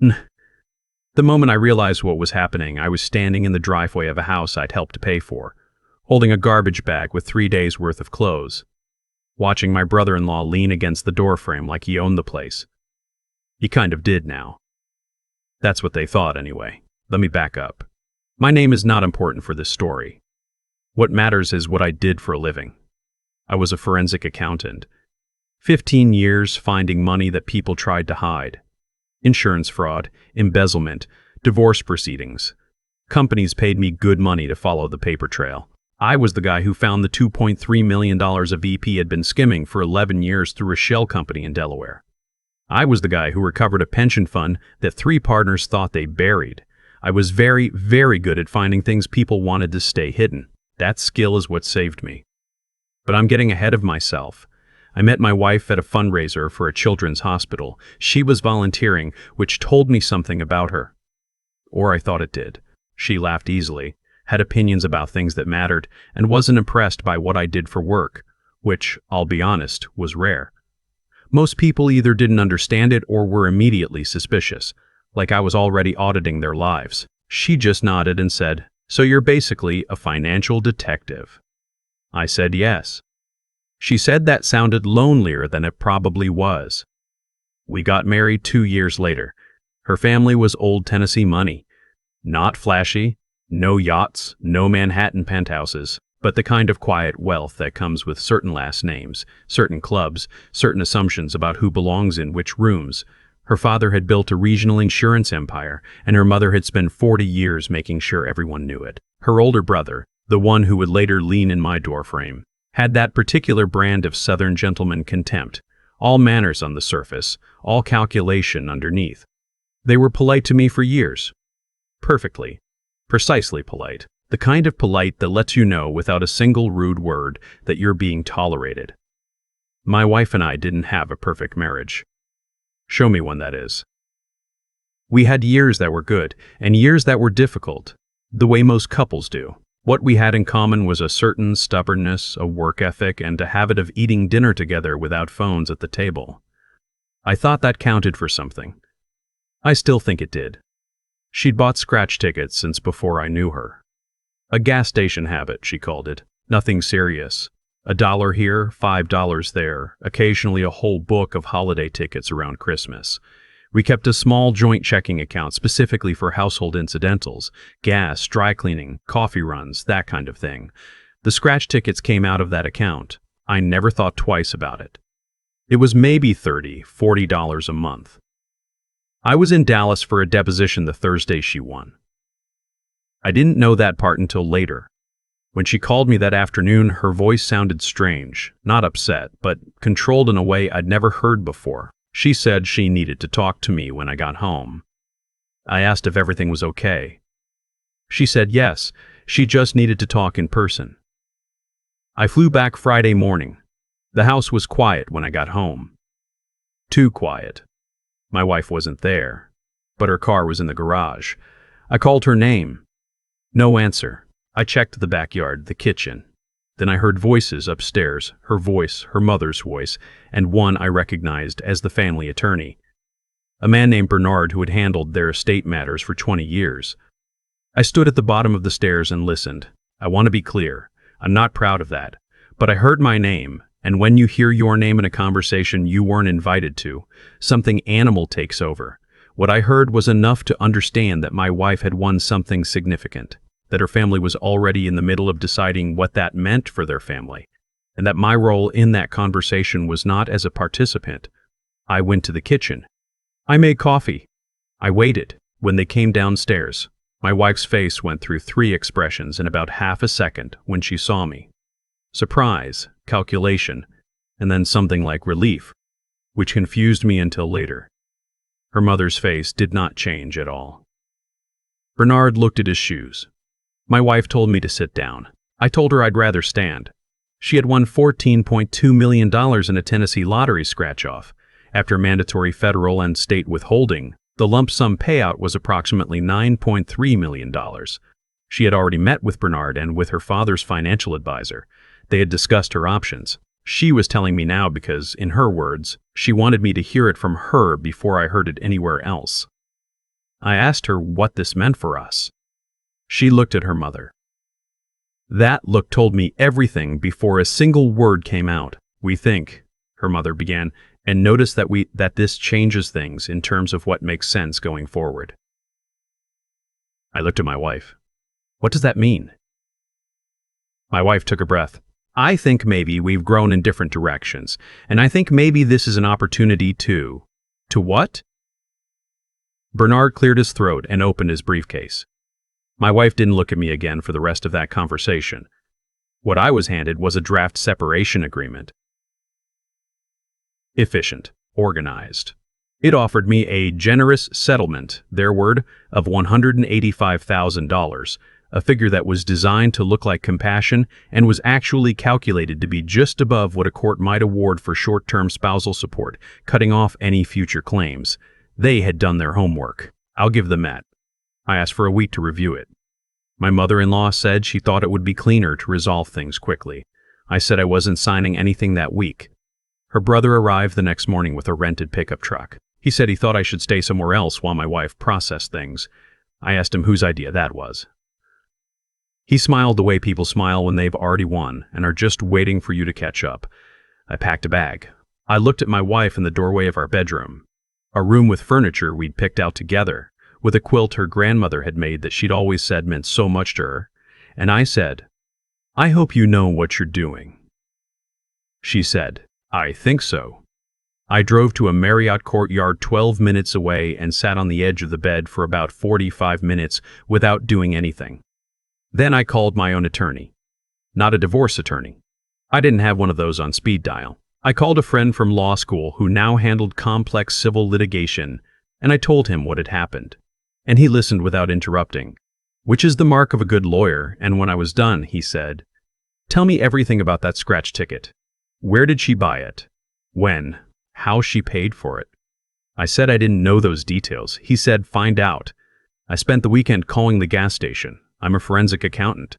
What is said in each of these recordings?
N- The moment I realized what was happening, I was standing in the driveway of a house I'd helped to pay for, holding a garbage bag with 3 days' worth of clothes, watching my brother-in-law lean against the doorframe like he owned the place. He kind of did now. That's what they thought, anyway. Let me back up. My name is not important for this story. What matters is what I did for a living. I was a forensic accountant. 15 years finding money that people tried to hide. Insurance fraud, embezzlement, divorce proceedings. Companies paid me good money to follow the paper trail. I was the guy who found the $2.3 million a VP had been skimming for 11 years through a shell company in Delaware. I was the guy who recovered a pension fund that 3 partners thought they buried. I was very, very good at finding things people wanted to stay hidden. That skill is what saved me. But I'm getting ahead of myself. I met my wife at a fundraiser for a children's hospital. She was volunteering, which told me something about her. Or I thought it did. She laughed easily, had opinions about things that mattered, and wasn't impressed by what I did for work, which, I'll be honest, was rare. Most people either didn't understand it or were immediately suspicious, like I was already auditing their lives. She just nodded and said, "So you're basically a financial detective." I said yes. She said that sounded lonelier than it probably was. We got married 2 years later. Her family was old Tennessee money. Not flashy, no yachts, no Manhattan penthouses, but the kind of quiet wealth that comes with certain last names, certain clubs, certain assumptions about who belongs in which rooms. Her father had built a regional insurance empire, and her mother had spent 40 years making sure everyone knew it. Her older brother, the one who would later lean in my doorframe, had that particular brand of Southern gentleman contempt, all manners on the surface, all calculation underneath. They were polite to me for years. Perfectly, precisely polite. The kind of polite that lets you know without a single rude word that you're being tolerated. My wife and I didn't have a perfect marriage. Show me one that is. We had years that were good and years that were difficult, the way most couples do. What we had in common was a certain stubbornness, a work ethic, and a habit of eating dinner together without phones at the table. I thought that counted for something. I still think it did. She'd bought scratch tickets since before I knew her. A gas station habit, she called it. Nothing serious. $1 here, $5 there, occasionally a whole book of holiday tickets around Christmas. We kept a small joint checking account specifically for household incidentals, gas, dry cleaning, coffee runs, that kind of thing. The scratch tickets came out of that account. I never thought twice about it. It was maybe $30, $40 a month. I was in Dallas for a deposition the Thursday she won. I didn't know that part until later. When she called me that afternoon, her voice sounded strange, not upset, but controlled in a way I'd never heard before. She said she needed to talk to me when I got home. I asked if everything was okay. She said yes, she just needed to talk in person. I flew back Friday morning. The house was quiet when I got home. Too quiet. My wife wasn't there, but her car was in the garage. I called her name. No answer. I checked the backyard, the kitchen. Then I heard voices upstairs, her voice, her mother's voice, and one I recognized as the family attorney. A man named Bernard who had handled their estate matters for 20 years. I stood at the bottom of the stairs and listened. I want to be clear, I'm not proud of that, but I heard my name, and when you hear your name in a conversation you weren't invited to, something animal takes over. What I heard was enough to understand that my wife had won something significant, that her family was already in the middle of deciding what that meant for their family, and that my role in that conversation was not as a participant. I went to the kitchen. I made coffee. I waited. When they came downstairs, my wife's face went through 3 expressions in about half a second when she saw me. Surprise, calculation, and then something like relief, which confused me until later. Her mother's face did not change at all. Bernard looked at his shoes. My wife told me to sit down. I told her I'd rather stand. She had won $14.2 million in a Tennessee lottery scratch-off. After mandatory federal and state withholding, the lump sum payout was approximately $9.3 million. She had already met with Bernard and with her father's financial advisor. They had discussed her options. She was telling me now because, in her words, she wanted me to hear it from her before I heard it anywhere else. I asked her what this meant for us. She looked at her mother. That look told me everything before a single word came out. "We think," her mother began, "and notice that this changes things in terms of what makes sense going forward." I looked at my wife. "What does that mean?" My wife took a breath. "I think maybe we've grown in different directions, and I think maybe this is an opportunity to..." "To what?" Bernard cleared his throat and opened his briefcase. My wife didn't look at me again for the rest of that conversation. What I was handed was a draft separation agreement. Efficient, organized. It offered me a generous settlement, their word, of $185,000, a figure that was designed to look like compassion and was actually calculated to be just above what a court might award for short-term spousal support, cutting off any future claims. They had done their homework. I'll give them that. I asked for a week to review it. My mother-in-law said she thought it would be cleaner to resolve things quickly. I said I wasn't signing anything that week. Her brother arrived the next morning with a rented pickup truck. He said he thought I should stay somewhere else while my wife processed things. I asked him whose idea that was. He smiled the way people smile when they've already won and are just waiting for you to catch up. I packed a bag. I looked at my wife in the doorway of our bedroom, a room with furniture we'd picked out together, with a quilt her grandmother had made that she'd always said meant so much to her, and I said, "I hope you know what you're doing." She said, "I think so." I drove to a Marriott courtyard 12 minutes away and sat on the edge of the bed for about 45 minutes without doing anything. Then I called my own attorney. Not a divorce attorney. I didn't have one of those on speed dial. I called a friend from law school who now handled complex civil litigation, and I told him what had happened. And he listened without interrupting, which is the mark of a good lawyer, and when I was done, he said, "Tell me everything about that scratch ticket. Where did she buy it? When? How she paid for it?" I said I didn't know those details. He said, "Find out." I spent the weekend calling the gas station. I'm a forensic accountant.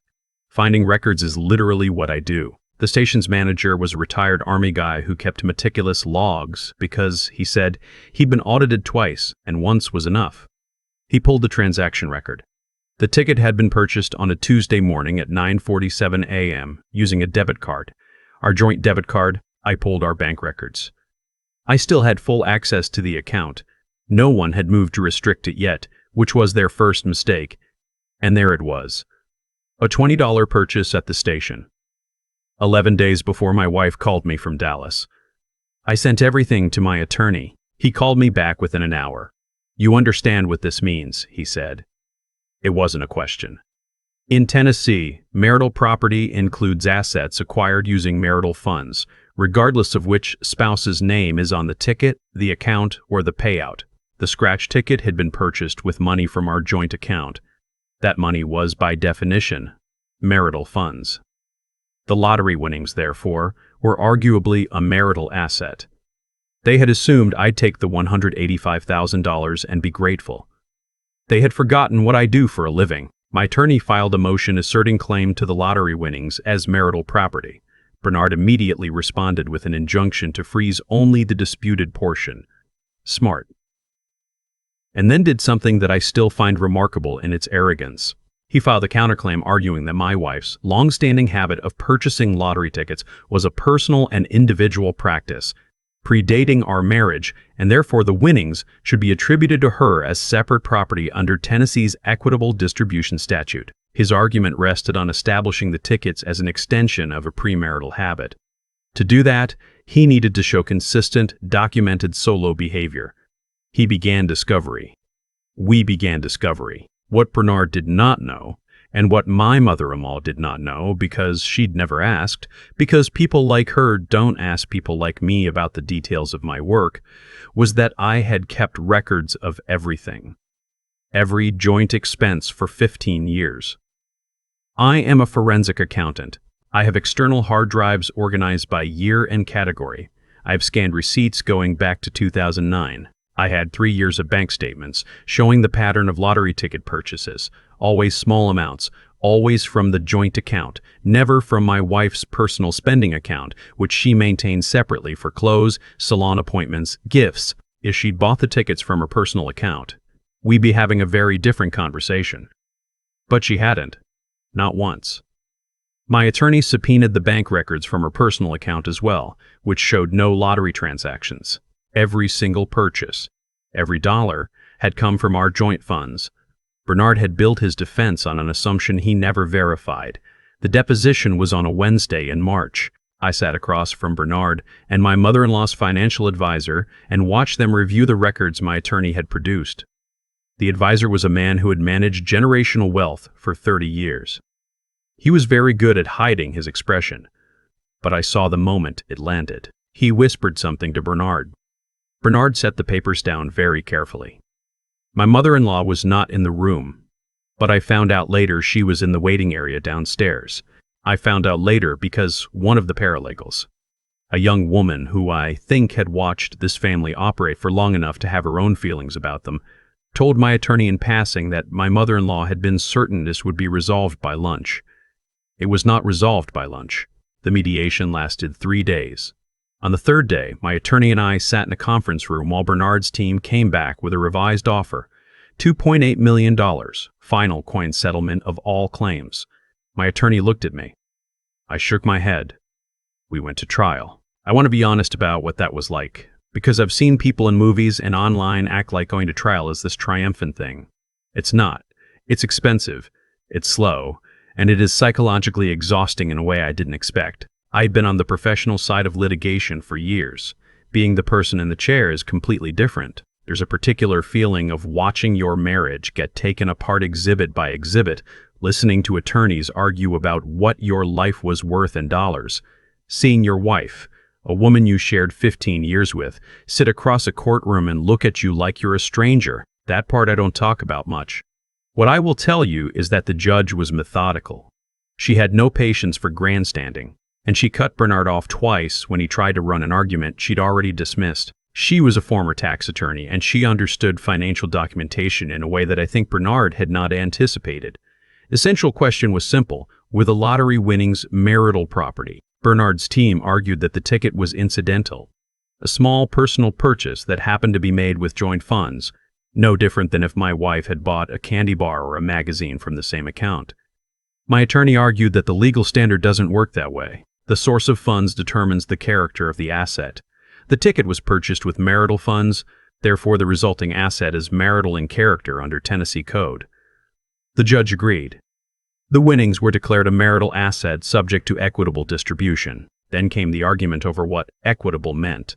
Finding records is literally what I do. The station's manager was a retired Army guy who kept meticulous logs because, he said, he'd been audited twice and once was enough. He pulled the transaction record. The ticket had been purchased on a Tuesday morning at 9:47 a.m. using a debit card. Our joint debit card. I pulled our bank records. I still had full access to the account. No one had moved to restrict it yet, which was their first mistake. And there it was. A $20 purchase at the station. 11 days before my wife called me from Dallas. I sent everything to my attorney. He called me back within an hour. "You understand what this means," he said. It wasn't a question. In Tennessee, marital property includes assets acquired using marital funds, regardless of which spouse's name is on the ticket, the account, or the payout. The scratch ticket had been purchased with money from our joint account. That money was, by definition, marital funds. The lottery winnings, therefore, were arguably a marital asset. They had assumed I'd take the $185,000 and be grateful. They had forgotten what I do for a living. My attorney filed a motion asserting claim to the lottery winnings as marital property. Bernard immediately responded with an injunction to freeze only the disputed portion. Smart. And then did something that I still find remarkable in its arrogance. He filed a counterclaim arguing that my wife's long-standing habit of purchasing lottery tickets was a personal and individual practice, predating our marriage, and therefore the winnings should be attributed to her as separate property under Tennessee's equitable distribution statute. His argument rested on establishing the tickets as an extension of a premarital habit. To do that, he needed to show consistent, documented solo behavior. He began discovery. We began discovery. What Bernard did not know, and what my mother-in-law did not know because she'd never asked, because people like her don't ask people like me about the details of my work, was that I had kept records of everything. Every joint expense for 15 years. I am a forensic accountant. I have external hard drives organized by year and category. I have scanned receipts going back to 2009. I had 3 years of bank statements showing the pattern of lottery ticket purchases, always small amounts, always from the joint account, never from my wife's personal spending account, which she maintained separately for clothes, salon appointments, gifts, if she'd bought the tickets from her personal account. we'd be having a very different conversation. But she hadn't. Not once. My attorney subpoenaed the bank records from her personal account as well, which showed no lottery transactions. Every single purchase, every dollar, had come from our joint funds. Bernard had built his defense on an assumption he never verified. The deposition was on a Wednesday in March. I sat across from Bernard and my mother-in-law's financial advisor and watched them review the records my attorney had produced. The advisor was a man who had managed generational wealth for 30 years. He was very good at hiding his expression, but I saw the moment it landed. He whispered something to Bernard. Bernard set the papers down very carefully. My mother-in-law was not in the room, but I found out later she was in the waiting area downstairs. I found out later because one of the paralegals, a young woman who I think had watched this family operate for long enough to have her own feelings about them, told my attorney in passing that my mother-in-law had been certain this would be resolved by lunch. It was not resolved by lunch. The mediation lasted 3 days. On the third day, my attorney and I sat in a conference room while Bernard's team came back with a revised offer. $2.8 million, final coin settlement of all claims. My attorney looked at me. I shook my head. We went to trial. I want to be honest about what that was like, because I've seen people in movies and online act like going to trial is this triumphant thing. It's not. It's expensive. It's slow. And it is psychologically exhausting in a way I didn't expect. I'd been on the professional side of litigation for years. Being the person in the chair is completely different. There's a particular feeling of watching your marriage get taken apart exhibit by exhibit, listening to attorneys argue about what your life was worth in dollars, seeing your wife, a woman you shared 15 years with, sit across a courtroom and look at you like you're a stranger. That part I don't talk about much. What I will tell you is that the judge was methodical. She had no patience for grandstanding, and she cut Bernard off twice when he tried to run an argument she'd already dismissed. She was a former tax attorney, and she understood financial documentation in a way that I think Bernard had not anticipated. The central question was simple: were the lottery winnings marital property? Bernard's team argued that the ticket was incidental, a small personal purchase that happened to be made with joint funds, no different than if my wife had bought a candy bar or a magazine from the same account. My attorney argued that the legal standard doesn't work that way. The source of funds determines the character of the asset. The ticket was purchased with marital funds, therefore the resulting asset is marital in character under Tennessee Code. The judge agreed. The winnings were declared a marital asset subject to equitable distribution. Then came the argument over what equitable meant.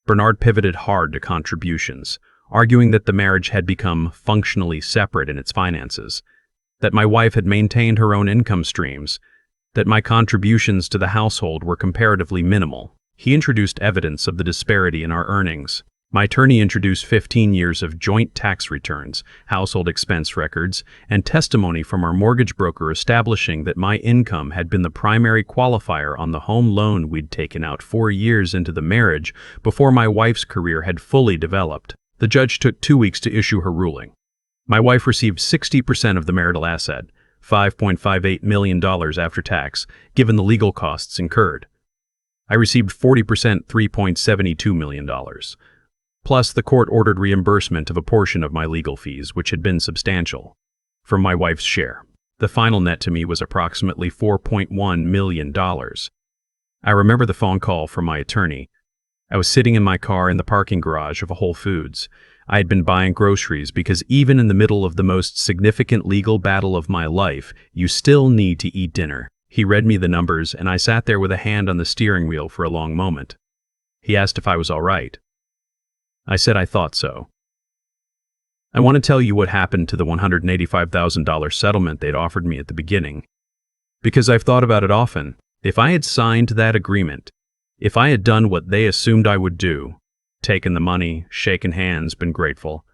Bernard pivoted hard to contributions, arguing that the marriage had become functionally separate in its finances, that my wife had maintained her own income streams, that my contributions to the household were comparatively minimal. He introduced evidence of the disparity in our earnings. My attorney introduced 15 years of joint tax returns, household expense records, and testimony from our mortgage broker establishing that my income had been the primary qualifier on the home loan we'd taken out 4 years into the marriage before my wife's career had fully developed. The judge took 2 weeks to issue her ruling. My wife received 60% of the marital asset, $5.58 million after tax, given the legal costs incurred. I received 40%, $3.72 million. Plus, the court ordered reimbursement of a portion of my legal fees, which had been substantial, from my wife's share. The final net to me was approximately $4.1 million. I remember the phone call from my attorney. I was sitting in my car in the parking garage of a Whole Foods. I had been buying groceries because even in the middle of the most significant legal battle of my life, you still need to eat dinner. He read me the numbers, and I sat there with a hand on the steering wheel for a long moment. He asked if I was all right. I said I thought so. I want to tell you what happened to the $185,000 settlement they'd offered me at the beginning, because I've thought about it often. If I had signed that agreement, if I had done what they assumed I would do, taken the money, shaken hands, been grateful,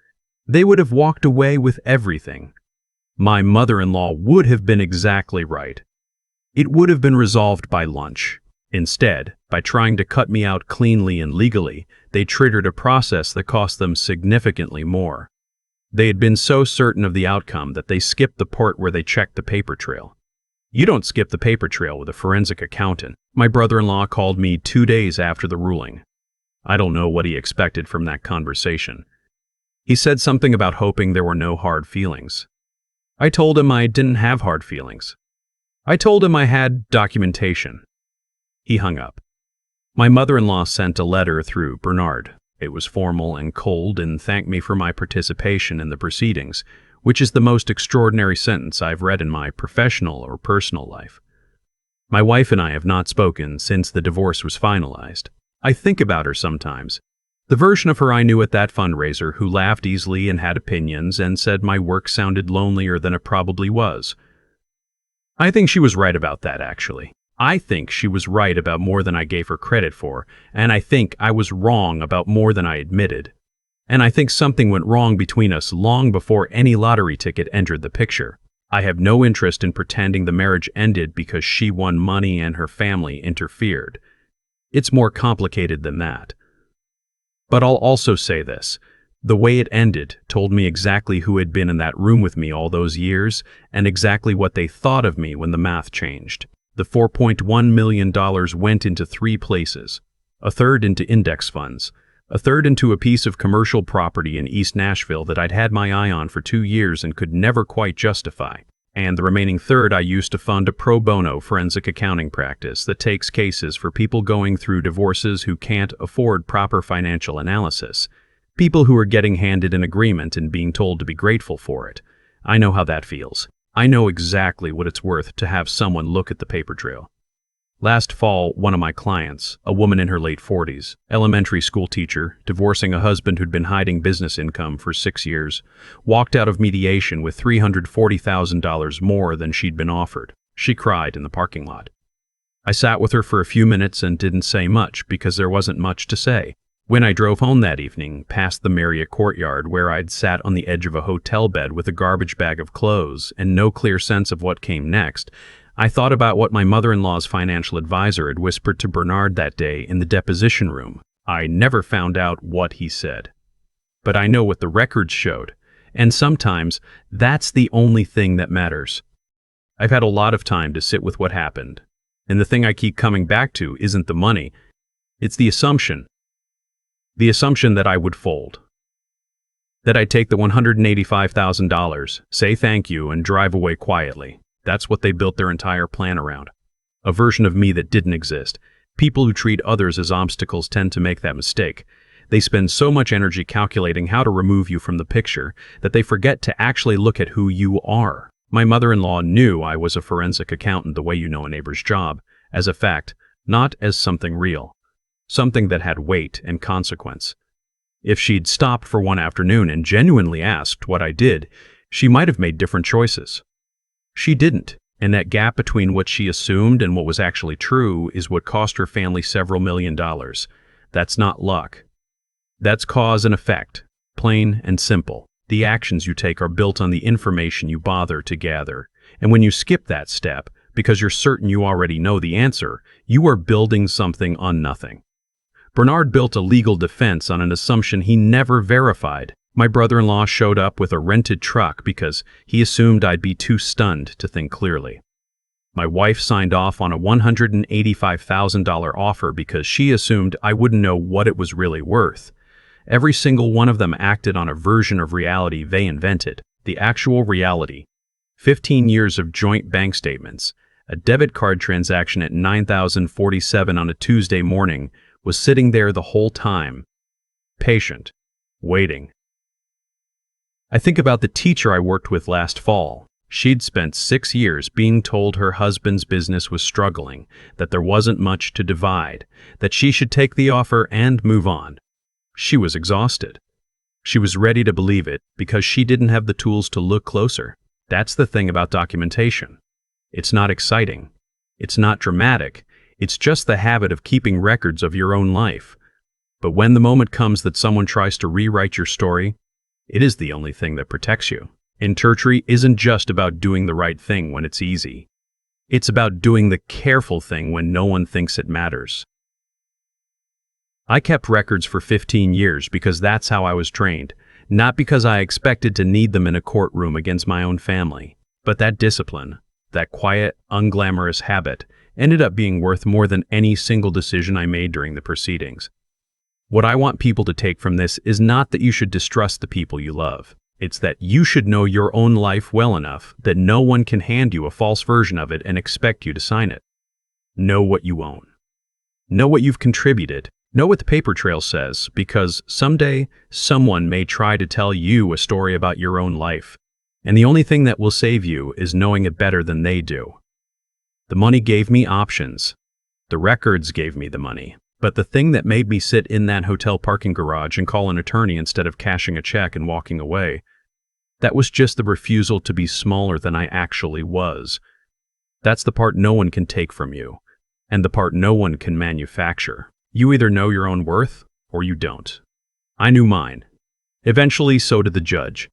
they would have walked away with everything. My mother-in-law would have been exactly right. It would have been resolved by lunch. Instead, by trying to cut me out cleanly and legally, they triggered a process that cost them significantly more. They had been so certain of the outcome that they skipped the part where they checked the paper trail. You don't skip the paper trail with a forensic accountant. My brother-in-law called me 2 days after the ruling. I don't know what he expected from that conversation. He said something about hoping there were no hard feelings. I told him I didn't have hard feelings. I told him I had documentation. He hung up. My mother-in-law sent a letter through Bernard. It was formal and cold and thanked me for my participation in the proceedings, which is the most extraordinary sentence I've read in my professional or personal life. My wife and I have not spoken since the divorce was finalized. I think about her sometimes. The version of her I knew at that fundraiser who laughed easily and had opinions and said my work sounded lonelier than it probably was. I think she was right about that, actually. I think she was right about more than I gave her credit for, and I think I was wrong about more than I admitted. And I think something went wrong between us long before any lottery ticket entered the picture. I have no interest in pretending the marriage ended because she won money and her family interfered. It's more complicated than that. But I'll also say this. The way it ended told me exactly who had been in that room with me all those years and exactly what they thought of me when the math changed. The $4.1 million went into 3 places, a third into index funds, a third into a piece of commercial property in East Nashville that I'd had my eye on for 2 years and could never quite justify, and the remaining third I used to fund a pro bono forensic accounting practice that takes cases for people going through divorces who can't afford proper financial analysis, people who are getting handed an agreement and being told to be grateful for it. I know how that feels. I know exactly what it's worth to have someone look at the paper trail. Last fall, one of my clients, a woman in her late 40s, elementary school teacher, divorcing a husband who'd been hiding business income for 6 years, walked out of mediation with $340,000 more than she'd been offered. She cried in the parking lot. I sat with her for a few minutes and didn't say much because there wasn't much to say. When I drove home that evening, past the Marriott courtyard where I'd sat on the edge of a hotel bed with a garbage bag of clothes and no clear sense of what came next, I thought about what my mother-in-law's financial advisor had whispered to Bernard that day in the deposition room. I never found out what he said. But I know what the records showed, and sometimes that's the only thing that matters. I've had a lot of time to sit with what happened, and the thing I keep coming back to isn't the money, it's the assumption. The assumption that I would fold. That I'd take the $185,000, say thank you, and drive away quietly. That's what they built their entire plan around. A version of me that didn't exist. People who treat others as obstacles tend to make that mistake. They spend so much energy calculating how to remove you from the picture that they forget to actually look at who you are. My mother-in-law knew I was a forensic accountant the way you know a neighbor's job, as a fact, not as something real. Something that had weight and consequence. If she'd stopped for one afternoon and genuinely asked what I did, she might have made different choices. She didn't, and that gap between what she assumed and what was actually true is what cost her family several $1,000,000. That's not luck. That's cause and effect, plain and simple. The actions you take are built on the information you bother to gather, and when you skip that step, because you're certain you already know the answer, you are building something on nothing. Bernard built a legal defense on an assumption he never verified. My brother-in-law showed up with a rented truck because he assumed I'd be too stunned to think clearly. My wife signed off on a $185,000 offer because she assumed I wouldn't know what it was really worth. Every single one of them acted on a version of reality they invented, the actual reality. 15 years of joint bank statements, a debit card transaction at 9,047 on a Tuesday morning, was sitting there the whole time, patient, waiting. I think about the teacher I worked with last fall. She'd spent 6 years being told her husband's business was struggling, that there wasn't much to divide, that she should take the offer and move on. She was exhausted. She was ready to believe it because she didn't have the tools to look closer. That's the thing about documentation. It's not exciting. It's not dramatic. It's just the habit of keeping records of your own life. But when the moment comes that someone tries to rewrite your story, it is the only thing that protects you. Intertry isn't just about doing the right thing when it's easy. It's about doing the careful thing when no one thinks it matters. I kept records for 15 years because that's how I was trained, not because I expected to need them in a courtroom against my own family. But that discipline, that quiet, unglamorous habit, ended up being worth more than any single decision I made during the proceedings. What I want people to take from this is not that you should distrust the people you love. It's that you should know your own life well enough that no one can hand you a false version of it and expect you to sign it. Know what you own. Know what you've contributed. Know what the paper trail says, because someday someone may try to tell you a story about your own life. And the only thing that will save you is knowing it better than they do. The money gave me options. The records gave me the money. But the thing that made me sit in that hotel parking garage and call an attorney instead of cashing a check and walking away, that was just the refusal to be smaller than I actually was. That's the part no one can take from you, and the part no one can manufacture. You either know your own worth, or you don't. I knew mine. Eventually, so did the judge.